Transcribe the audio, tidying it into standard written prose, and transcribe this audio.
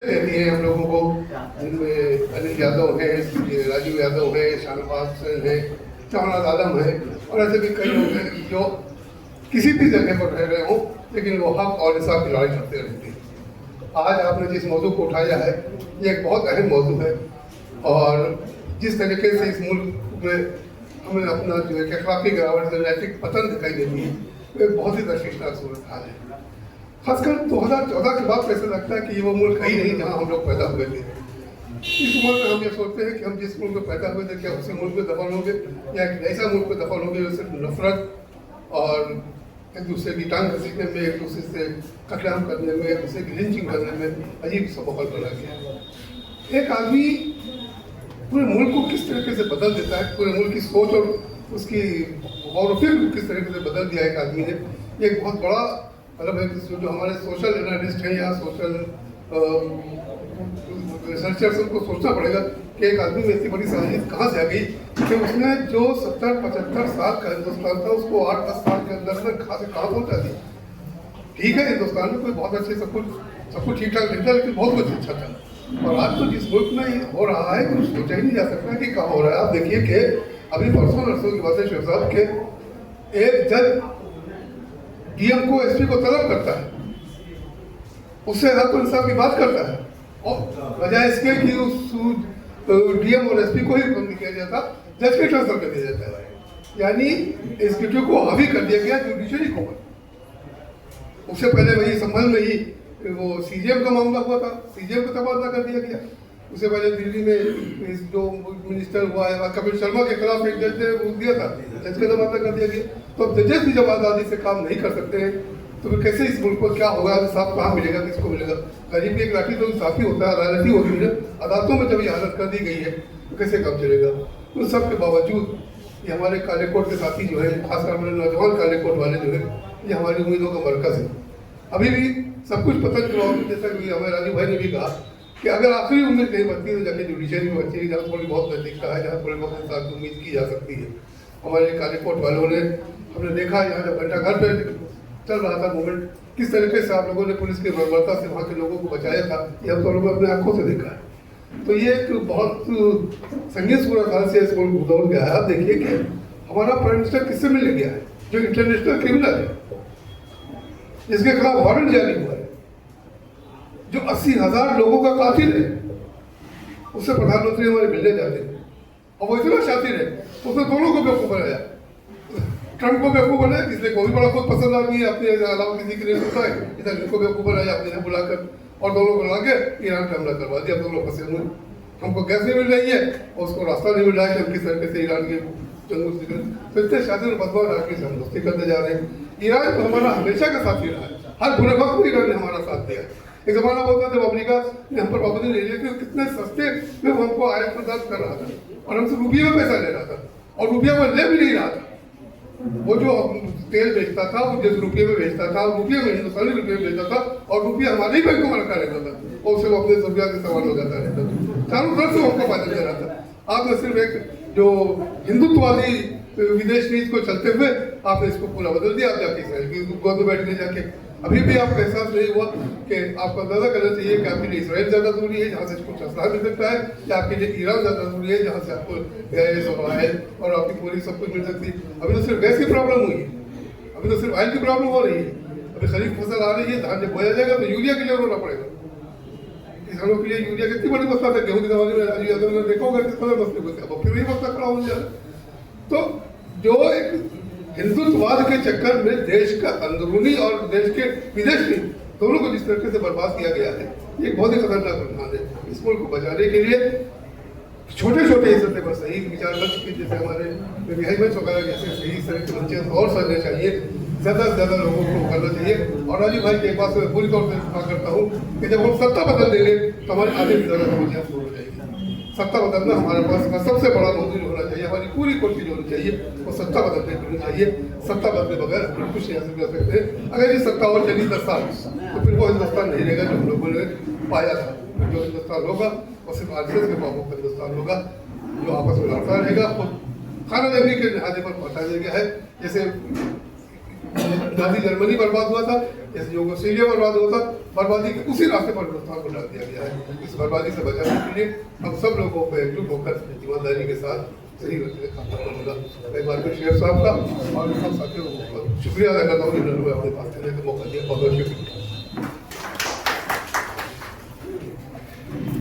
देती है हम लोगों को, जिनमें अनिल यादव है, राजीव यादव है, शाहनवाज हुसैन है, चौनाद आलम है और ऐसे भी कई लोग हैं जो किसी भी जगह पर रह रहे हों लेकिन वो हक और इंसाफ की लड़ाई करते रहते हैं। आज आपने जिस मौजू को उठाया है ये एक बहुत अहम मौजू है और जिस तरीके से इस मुल्क में हमें अपना जो है अखलाकी गिरावट से नैतिक पतन दिखाई देती है वो एक बहुत ही तशवीशनाक सूरत हाल है। खासकर 2014 के बाद ऐसा लगता है कि ये वो मुल्क है ही नहीं जहाँ हम लोग पैदा हुए थे। इस उम्र में हम ये सोचते हैं कि हम जिस मुल्क में पैदा हुए थे क्या उसी मुल्क में दफन होंगे या एक ऐसा मुल्क में दफन होंगे जो सिर्फ नफरत और एक दूसरे की टांग घसीटने में, एक दूसरे से कतलेआम करने में, एक दूसरे की लिंचिंग करने में अजीब सा माहौल बना गया। एक आदमी पूरे मुल्क को किस तरीके से बदल देता है, पूरे मुल्क की सोच और उसकी गौर व फिक्र किस तरीके से बदल दिया एक आदमी ने, ये एक बहुत बड़ा मतलब है कि जो हमारे सोशल एनालिस्ट हैं या सोशल रिसर्चर्स उनको सोचना पड़ेगा कि एक आदमी में इतनी बड़ी सलाहियत कहाँ से आ गई कि उसने जो 70-75 साल का हिंदुस्तान था उसको 8-10 साल के अंदर कहाँ से कहाँ पहुँचा दिया। ठीक है, हिंदुस्तान में कोई बहुत अच्छे सब कुछ ठीक ठाक दिखता लेकिन बहुत कुछ अच्छा था। और आज तो जिस मुल्क में ये हो रहा है कुछ सोचा ही नहीं जा सकता कि कहाँ हो रहा है। आप देखिए कि अभी परसों नरसों की बात है शेख साहब के एक जज डीएम को एसपी को तलब करता है, उससे हक और इंसाफ की बात करता है और बजाय इसके कि उस डीएम और एसपी को ही बंद किया जाता जज के ट्रांसफर कर दिया जाता है। यानी एग्जीक्यूटिव को हावी कर दिया गया जुडिशरी को। उससे पहले वही संभल में ही वो सीजीएम का मामला हुआ था, सीजीएम को तबादला कर दिया गया। उससे पहले दिल्ली में जो मिनिस्टर हुआ है कपिल शर्मा के खिलाफ एक जज ने वो दिया था, जज का तबादला कर दिया गया। तो अब जजेस भी जब आज़ादी से काम नहीं कर सकते हैं तो फिर कैसे इस मुल्क को क्या होगा, इंसाफ कहाँ मिलेगा, किसको मिलेगा। गरीब की एक लाठी तो इंसाफी होता है, अदालती होती है। अदालतों में जब ये हालत कर दी गई है तो कैसे काम चलेगा। उन सब के बावजूद ये हमारे काले कोट के साथी जो है, खासकर हमारे नौजवान काले कोट वाले जो है, ये हमारी उम्मीदों का मरकज है। अभी भी सब कुछ पता के बावजूद जैसा कि हमारे राजू भाई ने भी कहा कि अगर आखिरी उम्मीद कहीं बनती है तो जाके जुडिशरी में बच्ची है जहाँ थोड़ी बहुत नैतिकता है, जहाँ थोड़ी बहुत इंसाफ की उम्मीद की जा सकती है। हमारे काले कोट वालों ने हमने देखा यहाँ जब घंटा घर पे चल रहा था मूवमेंट, किस तरीके से आप लोगों ने पुलिस की बर्बरता से वहाँ के लोगों को बचाया था, ये हम तो लोगों ने अपने आंखों से देखा है। तो ये एक बहुत संगीत सूरत हाल से इस मुल्क दौड़ गया है। आप देखिए कि हमारा प्राइम मिनिस्टर किससे मिलने गया है जो इंटरनेशनल क्रिमिनल है, जिसके खिलाफ वारंट जारी हुआ है, जो 80,000 लोगों का कातिल है, उससे प्रधानमंत्री हमारे मिलने जाते हैं और वो इतना शातिर है उसने दोनों को बेवकूफ बनाया। ट्रंप को बेवकूफ बनाया, इसलिए कोई बड़ा खुद पसंद आदमी है, अपने अलावा किसी के लिए होता है, इधर इनको बेवकूफ बनाया अपने यहाँ बुलाकर और दोनों को ला के ईरान पे हमला करवा दिया। दोनों फंसे हुए, हमको गैस नहीं मिल रही है और उसको रास्ता नहीं मिल रहा है कि हम किस तरीके से ईरान के जंगल से तो इतने शातिर बदमाश आदमी से हम दोस्ती करते जा रहे हैं। ईरान तो हमारा हमेशा का साथी रहा है, हर बुरे वक्त में ईरान ने हमारा साथ दिया। एक जमाना होता जब अमेरिका ने हम पर पाबंदी नहीं ली थी, कितने सस्ते में वो हमको आयात बर्दाश्त कर रहा था और हमसे रुपये में पैसा ले रहा था और रुपया में ले भी नहीं रहा था। वो जो तेल बेचता था वो जिस रुपये में बेचता था, रुपये में हिंदुस्तानी रुपये में बेचता था और रुपया हमारे ही बैंकों में रखा रहता था और उससे वो अपने जरूरियात के सवाल हो जाता रहता था। चारों तरफ से हमको फायदा दे रहा था। आपने सिर्फ एक जो हिंदुत्ववादी विदेश नीति को चलते हुए आपने इसको पूरा बदल दिया। आप जाके गोद में बैठने जाके अभी भी आपको एहसास नहीं हुआ कि आपको अंदाजा करना चाहिए कि आपके लिए इसराइल ज़्यादा जरूरी है जहाँ से कुछ असलाह मिल सकता है, या आपके लिए ईरान ज़्यादा जरूरी है जहाँ से आपको ऑयल और आपकी पूरी सब कुछ मिल सकती है। अभी तो सिर्फ गैस की प्रॉब्लम हुई है, अभी तो सिर्फ ऑयल की प्रॉब्लम हो रही है। अभी खरीफ फसल आ रही है, धान जब बोया जाएगा तो यूरिया के लिए रोना पड़ेगा। किसानों के लिए यूरिया कितनी बड़ी मसला था, गेहूँ के जमाने में राजू यादव ने देखा होगा किस तरह मसले होते, अब फिर वही मसला खड़ा हो जाए। तो जो एक हिंदुत्ववाद के चक्कर में देश का अंदरूनी और देश के विदेशी दोनों को जिस तरीके से बर्बाद किया गया है, ये बहुत ही खतरनाक रुझान है। इस मुल्क को बचाने के लिए छोटे छोटे इस पर सही विचार मंच के जैसे हमारे रिहाई मंच वगैरह जैसे सही तरह के मंच और सजने चाहिए, ज़्यादा से ज़्यादा लोगों को करना चाहिए। और राजीव भाई के एक बात से पूरी तौर से इस्तेमाल करता हूँ कि जब हम सत्ता बदल देंगे तो हमारे आगे भी ज़्यादा समस्या दूर हो जाएगी। सत्ता बदलना हमारे पास का सबसे बड़ा मौजूद होना चाहिए, हमारी पूरी कोशिश होनी चाहिए और सत्ता बदलने की होनी चाहिए। सत्ता बदले बगैर हम कुछ नहीं हासिल कर सकते। अगर ये सत्ता और चली 10 साल तो फिर वो हिंदुस्तान नहीं रहेगा जो हम लोगों ने पाया था। जो हिंदुस्तान होगा वो सिर्फ आरएसएस के बाबू का हिंदुस्तान होगा जो आपस में लड़ता रहेगा और खाना देने के लिहाजे पर पहुँचा गया है। जैसे नाजी जर्मनी बर्बाद हुआ था, जैसे यूगोस्लाविया बर्बाद हुआ था, बर्बादी के उसी रास्ते पर हिंदुस्तान को डाल दिया गया है। इस बर्बादी से बचाने के लिए हम सब लोगों को एकजुट होकर ईमानदारी के साथ सही रखने का काम करना होगा। मैं बार शेर साहब का और सब साथियों को शुक्रिया अदा करता हूँ, जिन्होंने अपने पास देने का मौका दिया। बहुत बहुत शुक्रिया।